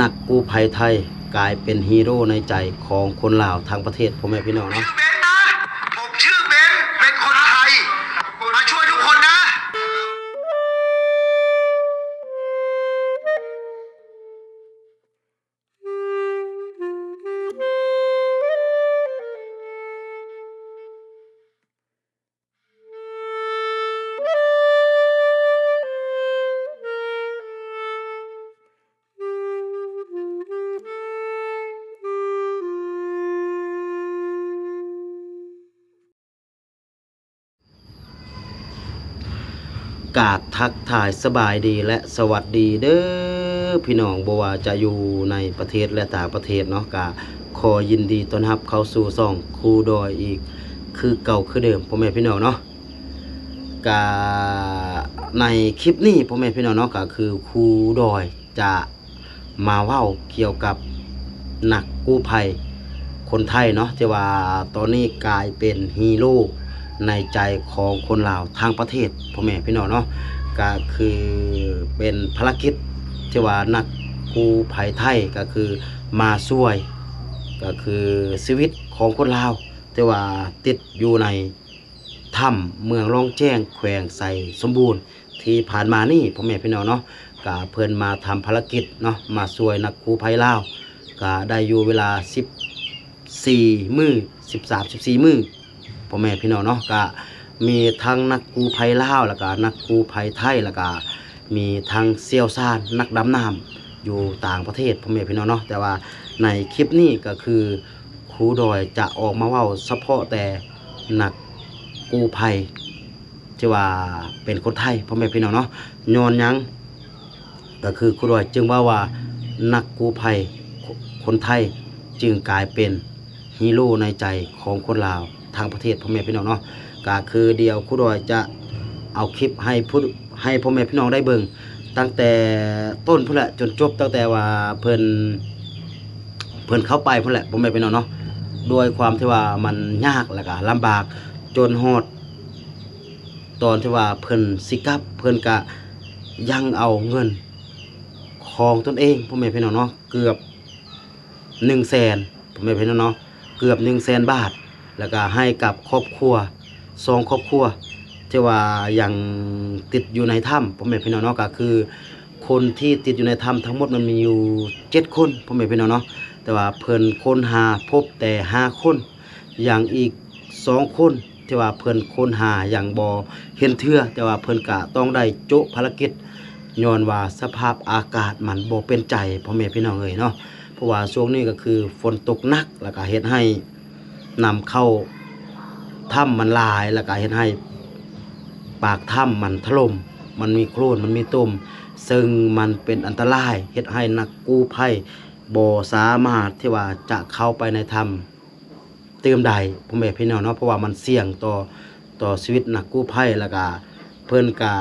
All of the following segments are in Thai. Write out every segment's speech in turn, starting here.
นักกู้ภัยไทยกลายเป็นฮีโร่ในใจของคนลาวทั้งประเทศพ่อแม่พี่น้องเนาะผมชื่อเบนเป็นคนไทยมาช่วยทุกคนนะกราบทักทายสบายดีและสวัสดีเด้อพี่น้องบ่ว่าจะอยู่ในประเทศและต่างประเทศเนาะก็ขอยินดีต้อนรับเข้าสู่ช่องครูดอยอีกคือเก่าคือเดิมพ่อแม่พี่น้องเนาะก็ในคลิปนี้พ่อแม่พี่น้องเนาะก็คือครูดอยจะมาเว้าเกี่ยวกับนักกู้ภัยคนไทยเนาะที่ว่าตอนนี้กลายเป็นฮีโร่ในใจของคนลาวทางประเทศพ่อแม่พี่น้องเนาะก็คือเป็นภารกิจที่ว่านักกู้ภัยไทยก็คือมาช่วยก็คือชีวิตของคนลาวที่ว่าติดอยู่ในถ้ำเมืองร่องแจ้งแขวงไสสมบูรณ์ที่ผ่านมานี่พ่อแม่พี่น้องเนาะก็เพิ่นมาทำภารกิจเนาะมาช่วยนักกู้ภัยลาวก็ได้อยู่เวลา14มื้อ13-14มื้อพ่อแม่พี่น้องเนาะก็มีทั้งนักกู้ภัยลาวแล้วก็นักกู้ภัยไทยแล้วก็มีทั้งเชี่ยวชาญนักดำน้ำอยู่ต่างประเทศพ่อแม่พี่น้องเนาะแต่ว่าในคลิปนี้ก็คือครูดอยจะออกมาเว้าเฉพาะแต่นักกู้ภัยที่ว่าเป็นคนไทยพ่อแม่พี่น้องเนาะย้อนหยังก็คือครูดอยจึงว่านักกู้ภัยคนไทยจึงกลายเป็นฮีโร่ในใจของคนลาวทางประเทศพ่อแม่พี่น้องเนาะก็คือเดียวครูดอยจะเอาคลิปให้พ่อแม่พี่น้องได้เบิ่งตั้งแต่ต้นพุ่นแหละจนจบตั้งแต่ว่าเพิ่นเข้าไปพุ่นแหละพ่อแม่พี่น้องเนาะด้วยความที่ว่ามันยากแล้วก็ลำบากจนฮอดตอนที่ว่าเพิ่นสิกลับเพิ่นก็ยังเอาเงินของตนเองพ่อแม่พี่น้องเนาะเกือบ100,000พ่อแม่พี่น้องเนาะเกือบ100,000 บาทแล้วก็ให้กับครอบครัว2ครอบครัวที่ว่ายังติดอยู่ในถ้ำพ่อแม่พี่น้องเนาะก็คือคนที่ติดอยู่ในถ้ำทั้งหมดมันมีอยู่7คนพ่อแม่พี่น้องเนาะแต่ว่าเพิ่นค้นหาพบแต่5คนอย่างอีก2คนที่ว่าเพิ่นค้นหาอย่างบ่เห็นเทื่อแต่ว่าเพิ่นก็ต้องได้โจะภารกิจย้อนว่าสภาพอากาศมันบ่เป็นใจพ่อแม่พี่น้องเอ้ยเนาะเพราะว่าช่วงนี้ก็คือฝนตกหนักแล้วก็เฮ็ดให้นำเข้าถ้ำมันหลายแล้วก็เฮ็ดให้ปากถ้ำมันถล่มมันมีโคลนมันมีตุ่มซึ่งมันเป็นอันตรายเฮ็ดให้นักกู้ภัยบ่สามารถที่ว่าจะเข้าไปในถ้ำเติมใดพ่อแม่พี่น้องเนาะเพราะว่ามันเสี่ยงต่อชีวิตนักกู้ภัยแล้วก็เพิ่นก็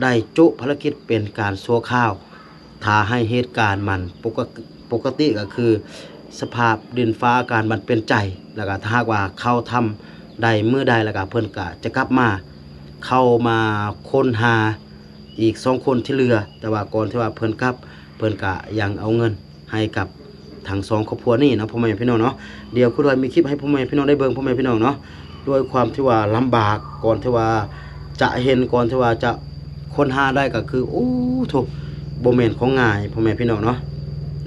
ได้จุภารกิจเป็นการชั่วคราวถ้าให้เหตุการณ์มันปกติก็คือสภาพดินฟ้าอากาศมันเป็นใจแล้วก็ถ้าหากว่าเข้าถ้ำใดมื้อใดแล้วก็เพิ่นก็จะกลับมาเข้ามาค้นหาอีก2คนที่เหลือแต่ว่าก่อนที่ว่าเพิ่นกลับเพิ่นก็ยังเอาเงินให้กับทั้ง2ครอบครัวนี่นะพ่อแม่พี่น้องเนาะเดี๋ยวคุณดอยมีคลิปให้พ่อแม่พี่น้องได้เบิ่งพ่อแม่พี่น้องเนาะด้วยความที่ว่าลำบากก่อนที่ว่าจะเห็นก่อนที่ว่าจะค้นหาได้ก็คือโอ้โธ่บ่แม่นของง่ายพ่อแม่พี่น้องเนาะ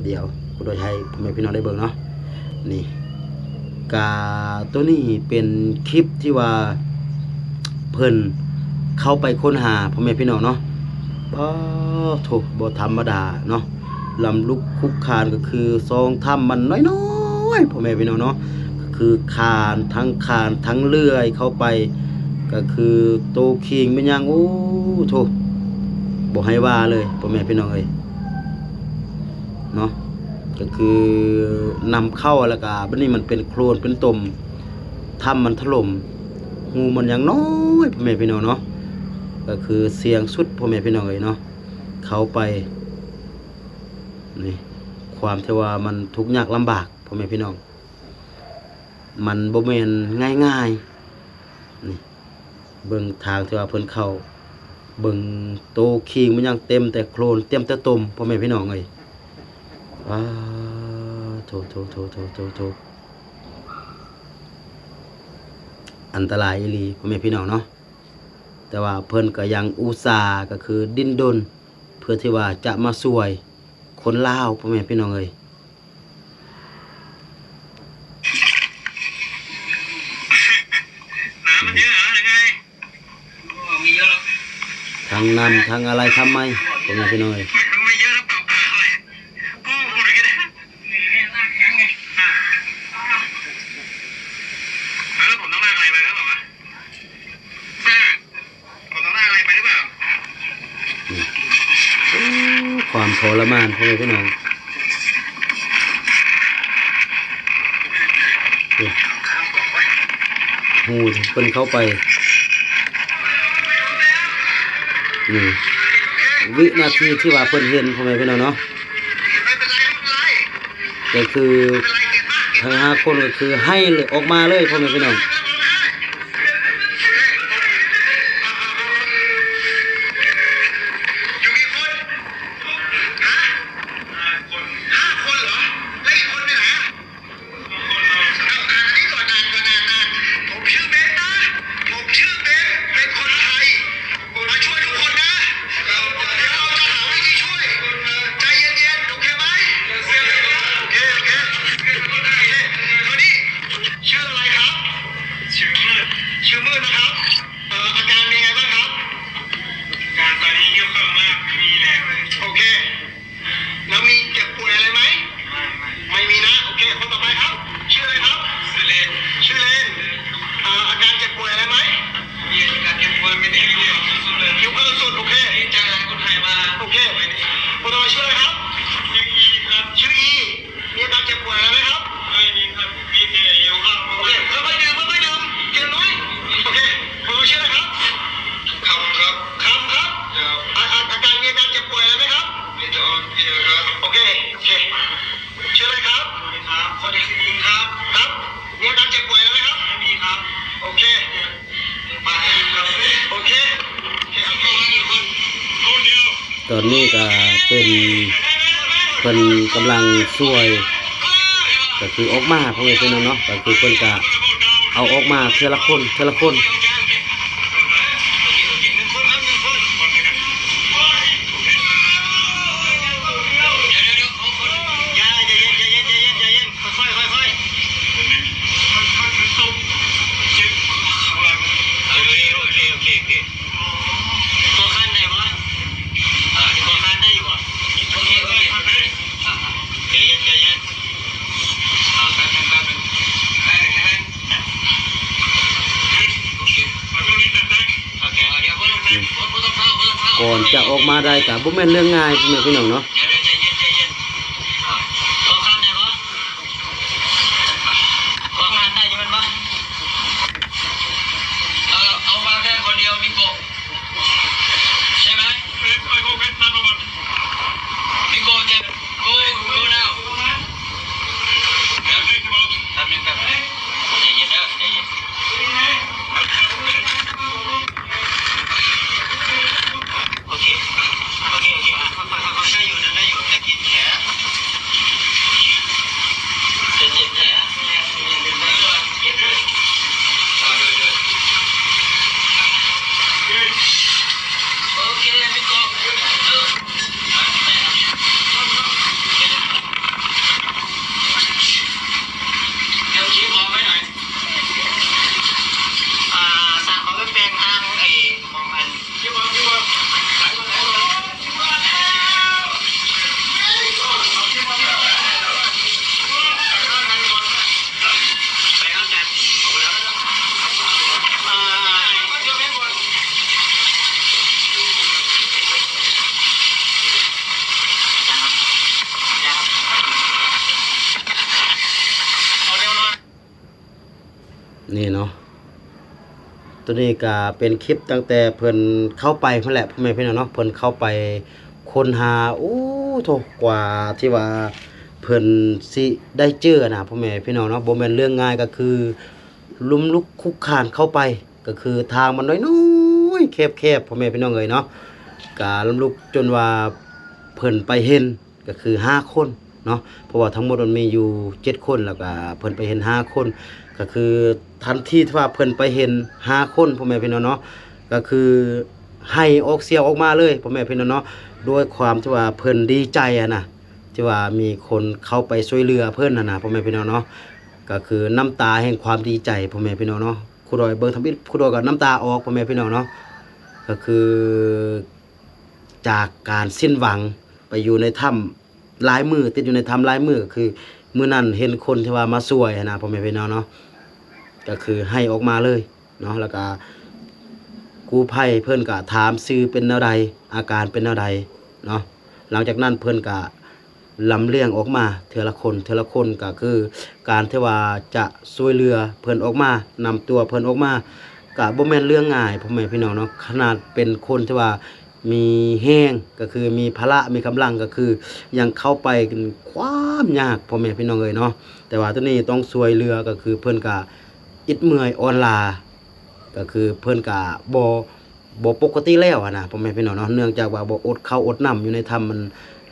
เดี๋ยวคุณดอยให้พ่อแม่พี่น้องได้เบิ่งเนาะนี่กาตัวนี้เป็นคลิปที่ว่าเพิ่นเข้าไปค้นหาพ่อแม่พี่น้องเนาะบ่โธ่บ่ธรรมดาเนาะลำลุกคุกคานก็คือซองถ้ำมันน้อยๆพ่อแม่พี่น้องเนาะก็คือคานทั้งเลื่อยเข้าไปก็คือโตคิงเป็นหยังโอ้โธ่บ่ให้ว่าเลยพ่อแม่พี่น้องเอ้ยเนาะก็คือนำเข้าแล้วก็บัดนี้มันเป็นโคลนเป็นตุ่มถ้ำมันถล่มงูมันยังน้อยพ่อแม่พี่น้องเนาะก็คือเสียงสุดพ่อแม่พี่น้องเอ้ยเนาะเข้าไปนี่ความที่ว่ามันทุกข์ยากลำบากพ่อแม่พี่น้องมันบ่แม่นง่ายๆนี่เบิ่งทางที่ว่าเพิ่นเข้าเบิ่งโตคิงมันยังเต็มแต่โคลนเต็มแต่ตุ่มพ่อแม่พี่น้องเอ้ย ว้าโถอันตรายอีหลีพ่อแม่พี่น้องเนาะแต่ว่าเพิ่นก็ยังอุตส่าห์ก็คือดิ้นรนเพื่อที่ว่าจะมาช่วยคนลาวพ่อแม่พี่น้องเอ้ย น้ำมันเยอะเหรอยังไงมีเยอะแล้ว ทั้งนำทั้งอะไรทำไมพ่อแม่พี่น้องเอ้ย ทำไมเยอะแล้วเปล่าอะไรพูดกันได้แล้วผมต้องลากอะไรไปแล้วเหรอวะผมต้องลากอะไรไปหรือเปล่า ความทรมานพ่อแม่พี่น้องหูเพิ่นเข้าไปนี่วินาทีที่ว่าเพิ่นเห็นพ่อแม่พี่น้องเนาะ ไม่เป็นไรไม่เป็นไร ก็คือ ไม่เป็นไรเก็บมากเก็บ ทั้ง5คนก็คือให้เลยออกมาเลยพ่อแม่พี่น้อง อยู่กี่คนฮะ5 คนเหรอแล้วอีกคนไปไหนอ่ะอันนี้ก่อนผมชื่อเบนนะผมชื่อเบนเป็นคนไทยมาช่วยทุกคนนะเดี๋ยวเราจะหาวิธีช่วยใจเย็นๆโอเคไหมโอเคคนนี้ชื่ออะไรครับชื่อมืดนะครับอาการเป็นไงบ้างครับ การตอนนี้เยี่ยวข้างมากมีแรงเลยโอเคแล้วมีเจ็บป่วยอะไรไหมไม่มีนะโอเคคนต่อไปครับชื่ออะไรครับชื่อเลนอาการเจ็บป่วยอะไรไหมมีอาการเจ็บป่วยไม่ได้เรียกผิวข้างสุดโอเคจากคนไทยมาโอเคคนต่อไปชื่ออะไรครับชื่ออีมีอาการเจ็บป่วยอะไรไหมครับไม่มีครับมีแต่เยี่ยวข้างโอเคค่อยๆดื่มเกินน้อยโอเคคนต่อไปชื่ออะไรครับครับอาการมีอาการเจ็บป่วยอะไรไหมครับมีแต่อ่อนเพลียครับโอเคชื่ออะไรครับสวัสดีครับมีอาการเจ็บป่วยอะไรไหมครับไม่มีครับโอเคมาครับโอเคคนเดียว ตอนนี้ก็เป็นเพิ่นกำลังช่วยก็คือออกมาพ่อแม่พี่น้องเนาะก็คือเพิ่นก็เอาออกมาเทื่อละคน1 คนครับ 1 คนอย่าใจเย็นค่อยมันสุกจึ๊บโอเคตัวคันได้ปะตัวคันได้อยู่ปะโอเคใจเย็นแป๊บนึงโอเคเดี๋ยวคนต้องเข้า ก่อนจะออกมาได้ก็บ่แม่นเรื่องง่ายพ่อแม่พี่น้องเนาะ เดี๋ยวใจเย็นตัวคันได้ปะตัวคันได้อยู่มันปะเอามาแค่คนเดียวมิโกะใช่ไหมมิโกะเจ็บกูnow ทำยังไงใจเย็นนะใจเย็นโอเคค่อยได้อยู่แต่กินแผลจะเจ็บแผลโอเคมิโกะเดี๋ยวชี้บอกไว้หน่อยสั่งเขาไปเป็นทางมองอันชี้บอกไปเอาจัดออกแล้วเดี๋ยวไม่หมดเอาเร็วหน่อย นี่เนาะตัวนี้ก็เป็นคลิปตั้งแต่เพิ่นเข้าไปนั่นแหละพ่อแม่พี่น้องเนาะเพิ่นเข้าไปค้นหาโถกว่าที่ว่าเพิ่นสิได้เจอนะพ่อแม่พี่น้องเนาะบ่แม่นเรื่องง่ายก็คือลุมลุกคุกคานเข้าไปก็คือทางมันน้อยๆแคบๆพ่อแม่พี่น้องเอ้ยเนาะก็ลุมลุกจนว่าเพิ่นไปเห็นก็คือ5 คน เนาะเพราะว่าทั้งหมดมันมีอยู่7คนแล้วก็เพิ่นไปเห็น5คนก็คือทันทีที่ว่าเพิ่นไปเห็น5คนพ่อแม่พี่น้องเนาะก็คือให้ออกเสียงออกมาเลยพ่อแม่พี่น้องเนาะด้วยความที่ว่าเพิ่นดีใจอะนะที่ว่ามีคนเข้าไปช่วยเหลือเพิ่นน่ะนะพ่อแม่พี่น้องเนาะก็คือน้ำตาแห่งความดีใจพ่อแม่พี่น้องเนาะครูดอยเบิ่งทำอิฐครูดอยก็น้ำตาออกพ่อแม่พี่น้องเนาะก็คือจากการสิ้นหวังไปอยู่ในถ้ำหลายมือติดอยู่ในถ้ำหลายมือก็คือมื้อนั้นเห็นคนที่ว่ามาช่วยอะนะพ่อแม่พี่น้องเนาะก็คือให้ออกมาเลยเนาะแล้วก็กู้ภัยเพิ่นก็ถามชื่อเป็นแนวใดอาการเป็นแนวใดเนาะหลังจากนั้นเพิ่นก็ลำเลียงออกมาเทื่อละคนเทื่อละคนก็คือการที่ว่าจะช่วยเหลือเพิ่นออกมานำตัวเพิ่นออกมาก็บ่แม่นเรื่องง่ายพ่อแม่พี่น้องเนาะขนาดเป็นคนที่ว่ามีแห้งก็คือมีพละมีกำลังก็คือยังเข้าไปกันความยากพ่อแม่พี่น้องเอ้ยเนาะแต่ว่าตัวนี้ต้องช่วยเหลือก็คือเพิ่นก็อิดเมื่อยอ่อนล้าก็คือเพิ่นก็บ่ปกติแล้วอะนะพ่อแม่พี่น้องเนาะเนื่องจากว่าบ่อดข้าวอดน้ำอยู่ในถ้ำมัน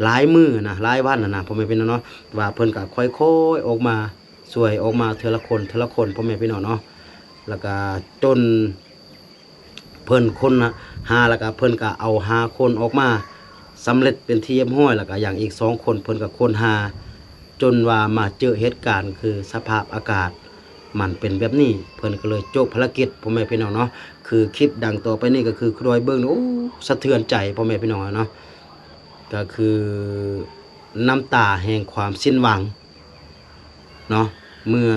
หลายมื้อนะหลายวันนะพ่อแม่พี่น้องเนาะว่าเพิ่นก็ค่อยๆออกมาช่วยออกมาเทื่อละคนเทื่อละคนพ่อแม่พี่น้องเนาะแล้วก็จนเพิ่นคนนะแล้วก็เพิ่นก็เอาคนออกมาสำเร็จเป็นที่เรียบร้อยแล้วก็อย่างอีก2คนเพิ่นก็คนจนว่ามาเจอเหตุการณ์คือสภาพอากาศมันเป็นแบบนี้เพิ่นก็เลยจบภารกิจพ่อแม่พี่น้องเนาะคือคลิปดังต่อไปนี้ก็คือครอยเบิ่งโอ้สะเทือนใจพ่อแม่พี่น้องเนาะก็คือน้ำตาแห่งความสิ้นหวังเนาะเมื่อ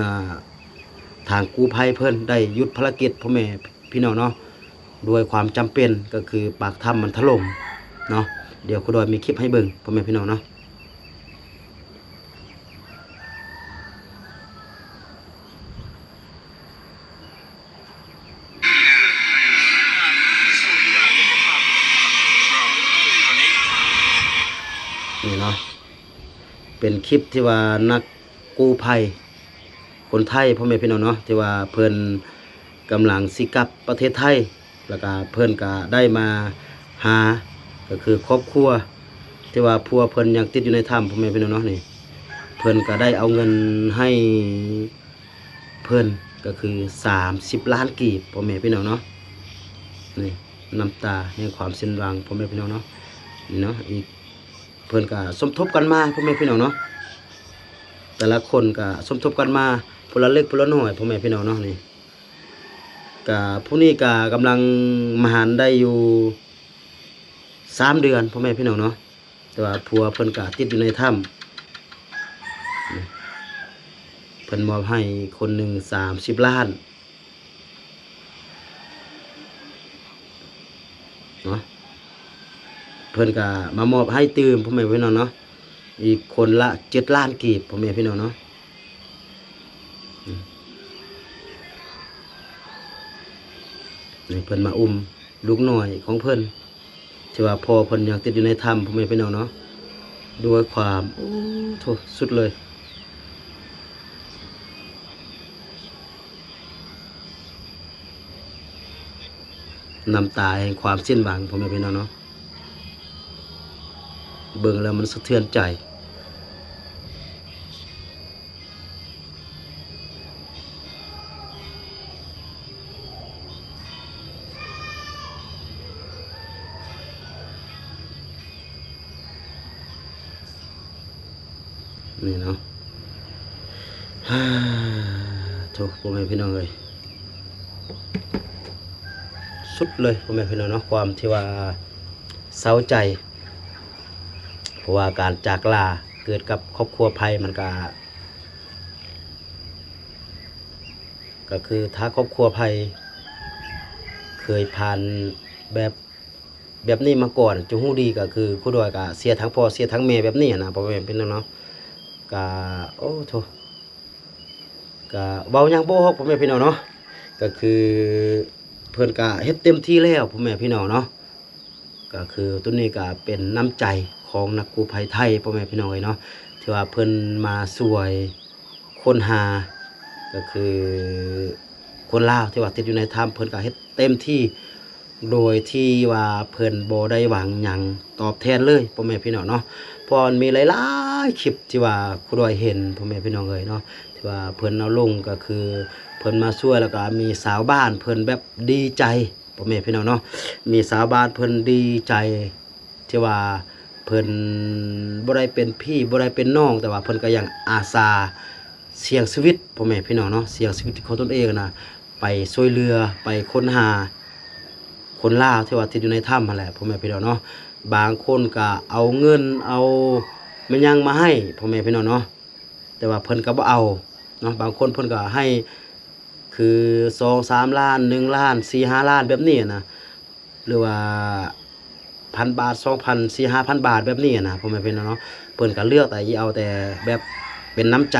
ทางกู้ภัยเพิ่นได้หยุดภารกิจพ่อแม่พี่น้องเนาะด้วยความจำเป็นก็คือปากถ้ำมันถล่มเนาะเดี๋ยวครอยมีคลิปให้เบิ่งพ่อแม่พี่น้องเนาะนี่เนาะเป็นคลิปที่ว่านักกู้ภัยคนไทยพ่อแม่พี่น้องเนาะที่ว่าเพิ่นกำลังสิกลับประเทศไทยแล้วก็เพิ่นก็ได้มาหาก็คือครอบครัวที่ว่าพัวเพิ่นยังติดอยู่ในถ้ำพ่อแม่พี่น้องเนาะนี่เพิ่นก็ได้เอาเงินให้เพิ่นก็คือ30 ล้านกีบพ่อแม่พี่น้องเนาะนี่น้ำตาแห่งความสิ้นหวังพ่อแม่พี่น้องเนาะนี่เนาะอีกเพิ่นก็สมทบกันมาพ่อแม่พี่น้องเนาะแต่ละคนก็สมทบกันมาพละเล็กพละน้อยพ่อแม่พี่น้องเนาะนี่ก็ผู้นี้ก็กำลังมหันต์ได้อยู่3 เดือนพ่อแม่พี่น้องเนาะแต่ว่าผัวเพิ่นก็ติดอยู่ในถ้ำนี่เพิ่นมอบให้คนหนึ่ง30 ล้านเนาะเพิ่นก็มามอบให้ตื่มพ่อแม่พี่น้องเนาะอีกคนละ7 ล้านกีบพ่อแม่พี่น้องเนาะนี่เพิ่นมาอุ้มลูกน้อยของเพิ่นที่ว่าพ่อเพิ่นยังติดอยู่ในถ้ำพ่อแม่พี่น้องเนาะด้วยความโอ้โถสุดเลยน้ำตาแห่งความสิ้นหวังพ่อแม่พี่น้องเนาะเบิ่งแล้วมันสะเทือนใจนี่เนาะโถพ่อแม่พี่น้องเอ้ยสุดเลยพ่อแม่พี่น้องเนาะความที่ว่าเศร้าใจเพราะว่าการจากลาเกิดกับครอบครัวภัยมันก็คือถ้าครอบครัวภัยเคยผ่านแบบนี้มาก่อนจะฮู้ดีก็คือคู่ดอยก็เสียทั้งพ่อเสียทั้งแม่แบบนี้นะพ่อแม่พี่น้องเนาะก็โอ้โถก็เว้าหยังบ่ฮอกพ่อแม่พี่น้องเนาะก็คือเพิ่นก็เฮ็ดเต็มที่แล้วพ่อแม่พี่น้องเนาะก็คือตัวนี้ก็เป็นน้ำใจของนักกู้ภัยไทยพ่อแม่พี่น้องเนาะที่ว่าเพิ่นมาช่วยค้นหาก็คือคนลาวที่ว่าติดอยู่ในถ้ำเพิ่นก็เฮ็ดเต็มที่โดยที่ว่าเพิ่นบ่ได้หวังหยังตอบแทนเลยพ่อแม่พี่น้องเนาะเพราะมันมีหลา ายคลิปที่ว่าครูดอยเห็นพ่อแม่พี่น้องเอ้ยเนาะที่ว่าเพิ่นเอาลงก็คือเพิ่นมาช่วยแล้วก็มีสาวบ้านเพิ่นแบบดีใจพ่อแม่พี่น้องเนาะมีสาวบ้านเพิ่นดีใจที่ว่าเพิ่นบ่ได้เป็นพี่บ่ได้เป็นน้องแต่ว่าเพิ่นก็ยังอาสาเสี่ยงชีวิตพ่อแม่พี่น้องเนาะเสี่ยงชีวิตของตนเองนะไปช่วยเรือไปค้นหาคนลาวที่ว่าติดอยู่ในถ้ำนั่นแหละพ่อแม่พี่น้องเนาะบางคนก็เอาเงินเอามันยังมาให้พ่อแม่พี่น้องเนาะแต่ว่าเพิ่นก็บ่เอาเนาะบางคนเพิ่นก็ให้คือ2-3 ล้าน1 ล้าน4-5 ล้านแบบนี้นะหรือว่า1,000 บาท 2,000 4-5,000 บาทแบบนี้นะพ่อแม่พี่น้องเนาะเพิ่นก็เลือกแต่เอาแต่แบบเป็นน้ำใจ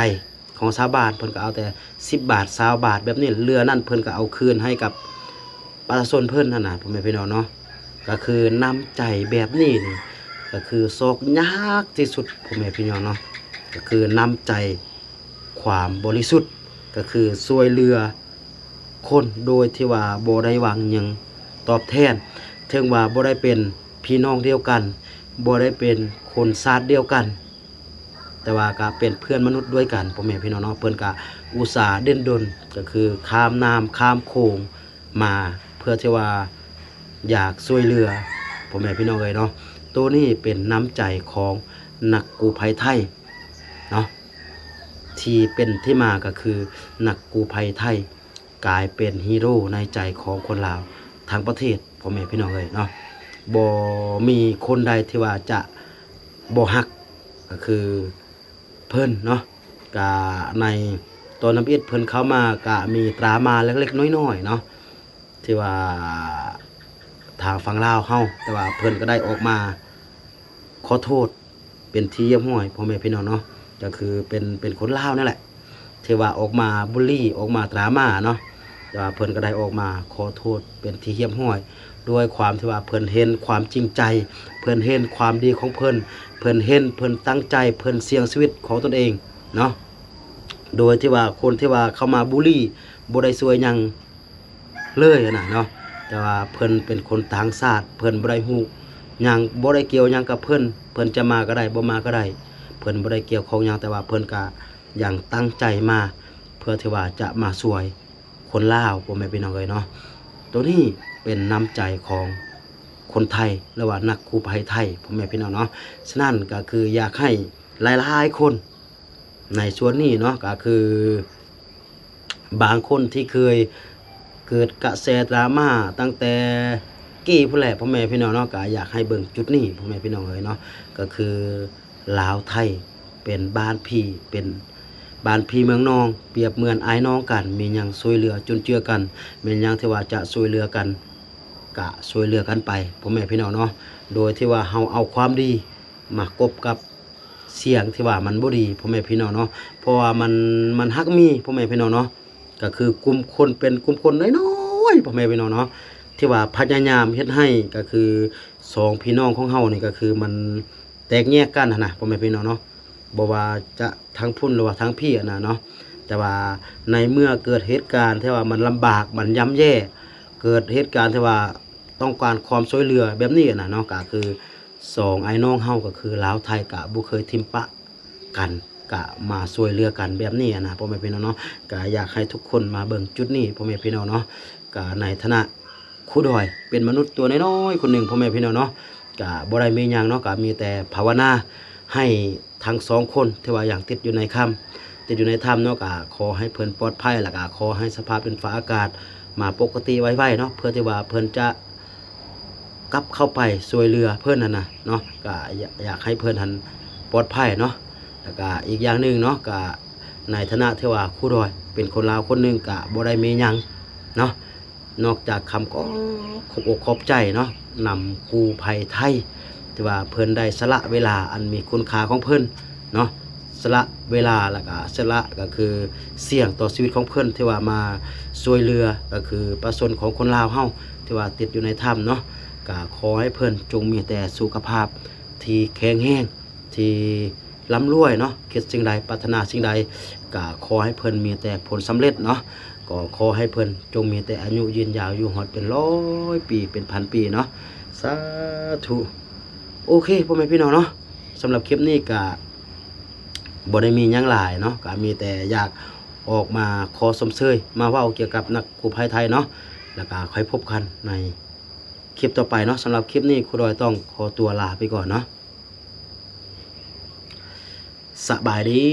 ของชาวบ้านเพิ่นก็เอาแต่10 บาท20 บาทแบบนี้เรือนั่นเพิ่นก็เอาคืนให้กับประชาชนเพิ่นนั่นน่ะพ่อแม่พี่น้องเนาะก็คือน้ำใจแบบนี้นี่ก็คือโศกยากที่สุดพ่อแม่พี่น้องเนาะก็คือน้ำใจความบริสุทธิ์ก็คือช่วยเหลือคนโดยที่ว่าบ่ได้หวังหยังตอบแทนถึงว่าบ่ได้เป็นพี่น้องเดียวกันบ่ได้เป็นคนชาติเดียวกันแต่ว่าก็เป็นเพื่อนมนุษย์ด้วยกันพ่อแม่พี่น้องเนาะเพิ่นก็อุตส่าห์เด่นดนก็คือข้ามน้ำข้ามโขงมาเพื่อที่ว่าอยากช่วยเหลือพ่อแม่พี่น้องเอ้ยเนาะตัวนี้เป็นน้ำใจของนักกู้ภัยไทยเนาะที่เป็นที่มาก็คือนักกู้ภัยไทยกลายเป็นฮีโร่ในใจของคนลาวทั้งประเทศพ่อแม่พี่น้องเอ้ยเนาะบ่มีคนใดที่ว่าจะบ่ฮักก็คือเพิ่นเนาะกะในตอนน้ำอิดเพิ่นเข้ามากะมีตรามาเล็กๆน้อยๆเนาะที่ว่าทางฝั่งลาวเฮาแต่ว่าเพิ่นก็ได้ออกมาขอโทษเป็นที่เยี่ยมห้อยพ่อแม่พี่น้องเนาะก็คือเป็นคนลาวนั่นแหละที่ว่าออกมาบูลลี่ออกมาตรามาเนาะแต่ว่าเพิ่นก็ได้ออกมาขอโทษเป็นที่เยี่ยมห้อยด้วยความที่ว่าเพิ่นเห็นความจริงใจเพิ่นเห็นความดีของเพิ่นเพิ่นเห็นเพิ่นตั้งใจเพิ่นเสี่ยงชีวิตของตนเองเนาะโดยที่ว่าคนที่ว่าเข้ามาบูลลี่บ่ได้ช่วยหยังเลยนะเนาะแต่ว่าเพิ่นเป็นคนต่างชาติเพิ่นบ่ได้ฮู้หยังบ่ได้เกี่ยวหยังกับเพิ่นเพิ่นจะมาก็ได้บ่มาก็ได้เพิ่นบ่ได้เกี่ยวข้องหยังแต่ว่าเพิ่นก็ยังตั้งใจมาเพื่อที่ว่าจะมาช่วยคนลาวพ่อแม่พี่น้องเอ้ยเนาะตัวนี้เป็นน้ำใจของคนไทยหรือว่านักกู้ภัยไทยพ่อแม่พี่น้องเนาะฉะนั้นก็คืออยากให้หลายๆคนในส่วนนี้เนาะก็คือบางคนที่เคยเกิดกระแสดราม่าตั้งแต่กี้ผู้แหละพ่อแม่พี่น้องเนาะก็อยากให้เบิ่งจุดนี้พ่อแม่พี่น้องเอ้ยเนาะก็คือลาวไทยเป็นบ้านพี่เป็นบ้านพี่เมืองน้องเปรียบเหมือนอ้ายน้องกันมีหยังช่วยเหลือจุนเจือกันมีหยังที่ว่าจะช่วยเหลือกันก็ช่วยเหลือกันไปพ่อแม่พี่น้องเนาะโดยที่ว่าเฮาเอาความดีมากบกับเสียงที่ว่ามันบ่ดีพ่อแม่พี่น้องเนาะเพราะว่ามันฮักมีพ่อแม่พี่น้องเนาะก็คือกลุ่มคนเป็นกลุ่มคนน้อยๆพ่อแม่พี่น้องเนาะที่ว่าพยายามเฮ็ดให้ก็คือสองพี่น้องของเฮานี่ก็คือมันแตกแยกกันหั่นน่ะพ่อแม่พี่น้องเนาะบ่ว่าจะทางพุ่นหรือว่าทางพี่อะนะเนาะแต่ว่าในเมื่อเกิดเหตุการณ์ที่ว่ามันลำบากมันย่ำแย่เกิดเหตุการณ์ที่ว่าต้องการความช่วยเหลือแบบนี้นะเนาะก็คือสองไอ้น้องเฮาก็คือลาวไทยก็บ่เคยทิมปะกันก็มาช่วยเหลือกันแบบนี้นะพ่อแม่พี่น้องเนาะก็อยากให้ทุกคนมาเบิ่งจุดนี้พ่อแม่พี่น้องเนาะก็ในฐานะครูดอยเป็นมนุษย์ตัวน้อยๆคนหนึ่งพ่อแม่พี่น้องเนาะก็บ่ได้มีหยังเนาะก็มีแต่ภาวนาให้ทั้งสองคนที่ว่าอย่างติดอยู่ในถ้ำติดอยู่ในถ้ำเนาะก็ขอให้เพิ่นปลอดภัยแล้วก็ขอให้สภาพดินฟ้าอากาศมาปกติไวๆเนาะเพื่อที่ว่าเพิ่นจะกลับเข้าไปช่วยเหลือเพิ่นนั่นน่ะเนาะก็อยากให้เพิ่นหันปลอดภัยเนาะแล้วก็อีกอย่างหนึงเนาะก็ในฐานะที่ว่าครูดอยเป็นคนลาวคนหนึงก็บ่ได้มีหยังเนาะนอกจากคำขอบอกขอบใจเนาะนำกู้ภัยไทยที่ว่าเพิ่นได้สละเวลาอันมีคุณค่าของเพิ่นเนาะสละเวลาแล้วก็สละก็คือเสี่ยงต่อชีวิตของเพิ่นที่ว่ามาช่วยเหลือก็คือประชาชนของคนลาวเฮาที่ว่าติดอยู่ในถ้ำเนาะก็ขอให้เพิ่นจงมีแต่สุขภาพที่แข็งแรงที่ร่ำรวยเนาะคิดสิ่งใดปรารถนาสิ่งใดก็ขอให้เพิ่นมีแต่ผลสำเร็จเนาะก็ขอให้เพิ่นจงมีแต่อายุยืนยาวอยู่ฮอดเป็น100 ปีเป็นพันปีเนาะสาธุโอเคพ่อแม่พี่น้องเนาะสำหรับคลิปนี้ก็ บ่ได้มีหยังหลายเนาะก็มีแต่อยากออกมาขอสมเชยมาเว้าเกี่ยวกับนักกู้ภัยไทยเนาะแล้วก็ค่อยพบกันในคลิปต่อไปเนาะสำหรับคลิปนี้ครูดอยต้องขอตัวลาไปก่อนเนาะสบายดี